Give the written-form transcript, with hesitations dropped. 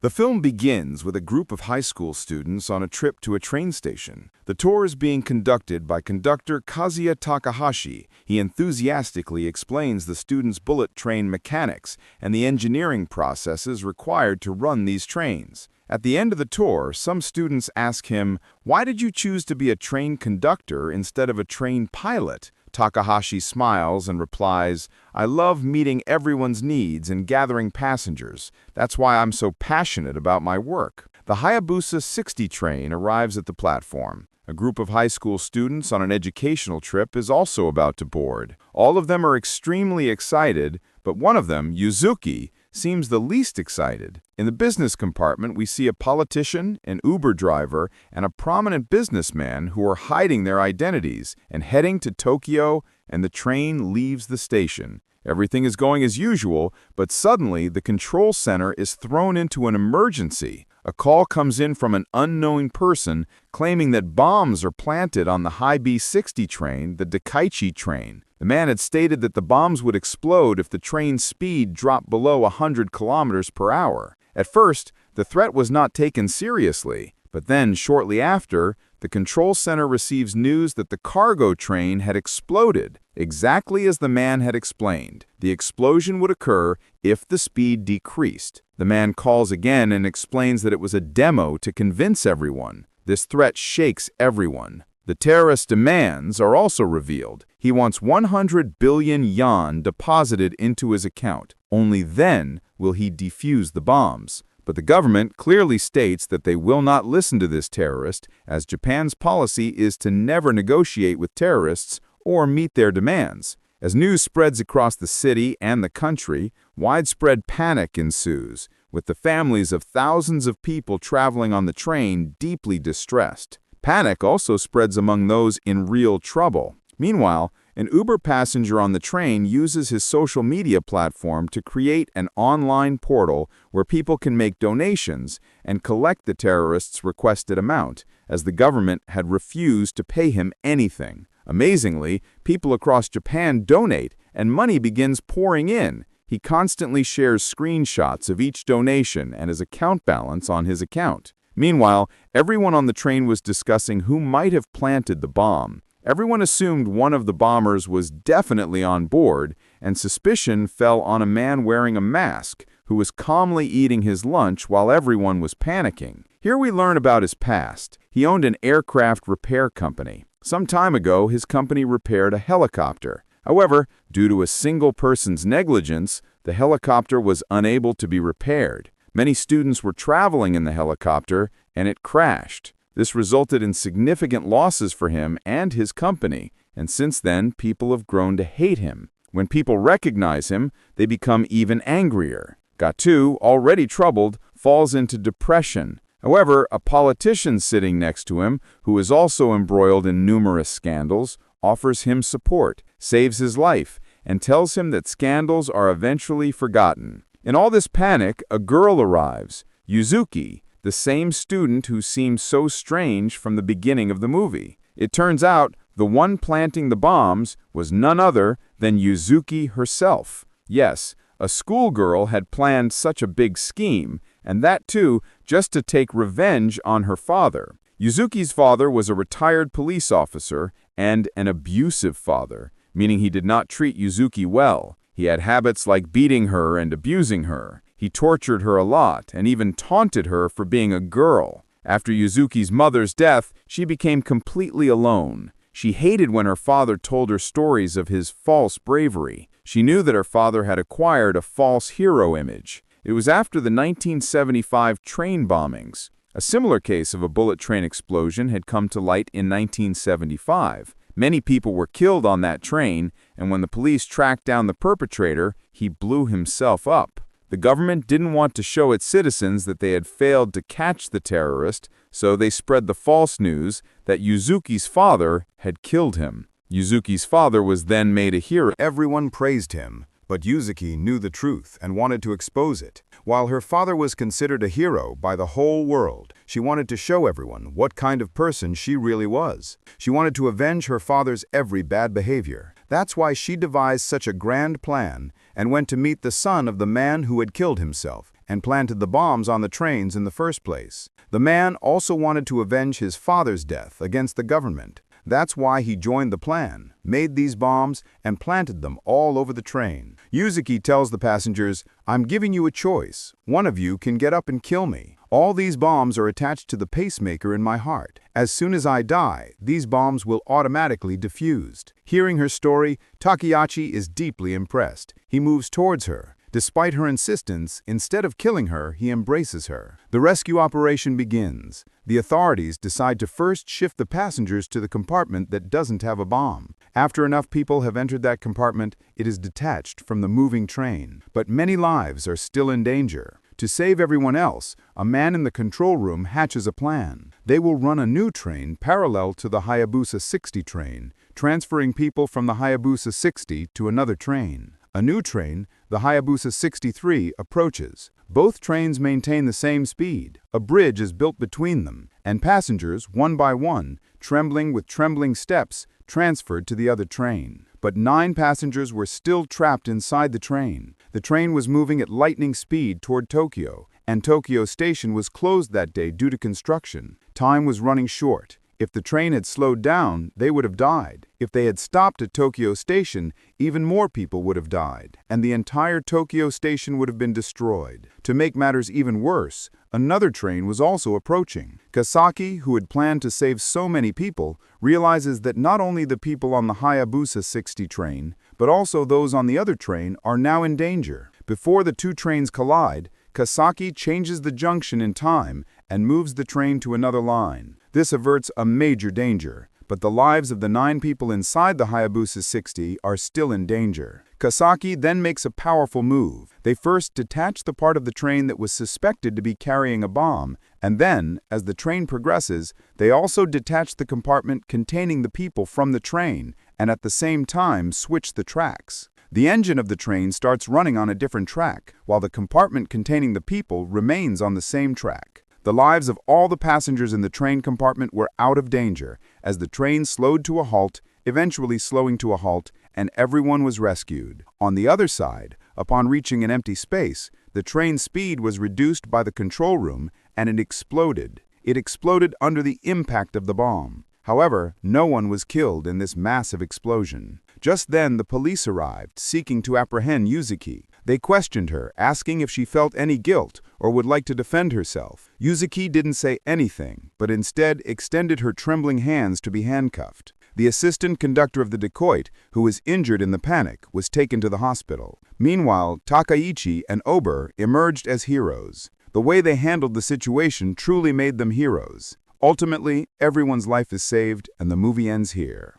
The film begins with a group of high school students on a trip to a train station. The tour is being conducted by conductor Kazuya Takahashi. He enthusiastically explains the students' bullet train mechanics and the engineering processes required to run these trains. At the end of the tour, some students ask him, "Why did you choose to be a train conductor instead of a train pilot?" Takahashi smiles and replies, "I love meeting everyone's needs and gathering passengers. That's why I'm so passionate about my work." The Hayabusa 60 train arrives at the platform. A group of high school students on an educational trip is also about to board. All of them are extremely excited, but one of them, Yuzuki, seems the least excited. In the business compartment, we see a politician, an Uber driver, and a prominent businessman who are hiding their identities and heading to Tokyo, and the train leaves the station. Everything is going as usual, but suddenly the control center is thrown into an emergency. A call comes in from an unknown person claiming that bombs are planted on the High 60 train, the Daikaichi train. The man had stated that the bombs would explode if the train's speed dropped below 100 kilometers per hour. At first, the threat was not taken seriously, but then, shortly after, the control center receives news that the cargo train had exploded, exactly as the man had explained. The explosion would occur if the speed decreased. The man calls again and explains that it was a demo to convince everyone. This threat shakes everyone. The terrorist's demands are also revealed. He wants 100 billion yuan deposited into his account. Only then will he defuse the bombs. But the government clearly states that they will not listen to this terrorist, as Japan's policy is to never negotiate with terrorists or meet their demands. As news spreads across the city and the country, widespread panic ensues, with the families of thousands of people traveling on the train deeply distressed. Panic also spreads among those in real trouble. Meanwhile, an Uber passenger on the train uses his social media platform to create an online portal where people can make donations and collect the terrorist's requested amount, as the government had refused to pay him anything. Amazingly, people across Japan donate, and money begins pouring in. He constantly shares screenshots of each donation and his account balance on his account. Meanwhile, everyone on the train was discussing who might have planted the bomb. Everyone assumed one of the bombers was definitely on board, and suspicion fell on a man wearing a mask who was calmly eating his lunch while everyone was panicking. Here we learn about his past. He owned an aircraft repair company. Some time ago, his company repaired a helicopter. However, due to a single person's negligence, the helicopter was unable to be repaired. Many students were traveling in the helicopter, and it crashed. This resulted in significant losses for him and his company, and since then, people have grown to hate him. When people recognize him, they become even angrier. Gatu, already troubled, falls into depression. However, a politician sitting next to him, who is also embroiled in numerous scandals, offers him support, saves his life, and tells him that scandals are eventually forgotten. In all this panic, a girl arrives, Yuzuki, the same student who seemed so strange from the beginning of the movie. It turns out the one planting the bombs was none other than Yuzuki herself. Yes, a schoolgirl had planned such a big scheme, and that too just to take revenge on her father. Yuzuki's father was a retired police officer and an abusive father, meaning he did not treat Yuzuki well. He had habits like beating her and abusing her. He tortured her a lot and even taunted her for being a girl. After Yuzuki's mother's death, she became completely alone. She hated when her father told her stories of his false bravery. She knew that her father had acquired a false hero image. It was after the 1975 train bombings. A similar case of a bullet train explosion had come to light in 1975. Many people were killed on that train, and when the police tracked down the perpetrator, he blew himself up. The government didn't want to show its citizens that they had failed to catch the terrorist, so they spread the false news that Yuzuki's father had killed him. Yuzuki's father was then made a hero. Everyone praised him, but Yuzuki knew the truth and wanted to expose it. While her father was considered a hero by the whole world, she wanted to show everyone what kind of person she really was. She wanted to avenge her father's every bad behavior. That's why she devised such a grand plan and went to meet the son of the man who had killed himself. and planted the bombs on the trains in the first place. The man also wanted to avenge his father's death against the government. That's why he joined the plan, made these bombs, and planted them all over the train. Yuzuki tells the passengers, "I'm giving you a choice. One of you can get up and kill me. All these bombs are attached to the pacemaker in my heart. As soon as I die, these bombs will automatically defused." Hearing her story, Takayachi is deeply impressed. He moves towards her. Despite her insistence, instead of killing her, he embraces her. The rescue operation begins. The authorities decide to first shift the passengers to the compartment that doesn't have a bomb. After enough people have entered that compartment, it is detached from the moving train. But many lives are still in danger. To save everyone else, a man in the control room hatches a plan. They will run a new train parallel to the Hayabusa 60 train, transferring people from the Hayabusa 60 to another train. A new train, the Hayabusa 63, approaches. Both trains maintain the same speed. A bridge is built between them, and passengers, one by one, trembling with trembling steps, transferred to the other train. But 9 passengers were still trapped inside the train. The train was moving at lightning speed toward Tokyo, and Tokyo Station was closed that day due to construction. Time was running short. If the train had slowed down, they would have died. If they had stopped at Tokyo Station, even more people would have died, and the entire Tokyo Station would have been destroyed. To make matters even worse, another train was also approaching. Kasaki, who had planned to save so many people, realizes that not only the people on the Hayabusa 60 train, but also those on the other train are now in danger. Before the 2 trains collide, Kasaki changes the junction in time and moves the train to another line. This averts a major danger, but the lives of the 9 people inside the Hayabusa 60 are still in danger. Kasaki then makes a powerful move. They first detach the part of the train that was suspected to be carrying a bomb, and then, as the train progresses, they also detach the compartment containing the people from the train, and at the same time switch the tracks. The engine of the train starts running on a different track, while the compartment containing the people remains on the same track. The lives of all the passengers in the train compartment were out of danger as the train slowed to a halt, eventually slowing to a halt, and everyone was rescued. On the other side, upon reaching an empty space, the train's speed was reduced by the control room and it exploded. It exploded under the impact of the bomb. However, no one was killed in this massive explosion. Just then, the police arrived, seeking to apprehend Yuzuki. They questioned her, asking if she felt any guilt or would like to defend herself. Yuzuki didn't say anything, but instead extended her trembling hands to be handcuffed. The assistant conductor of the dacoit, who was injured in the panic, was taken to the hospital. Meanwhile, Takaichi and Ober emerged as heroes. The way they handled the situation truly made them heroes. Ultimately, everyone's life is saved, and the movie ends here.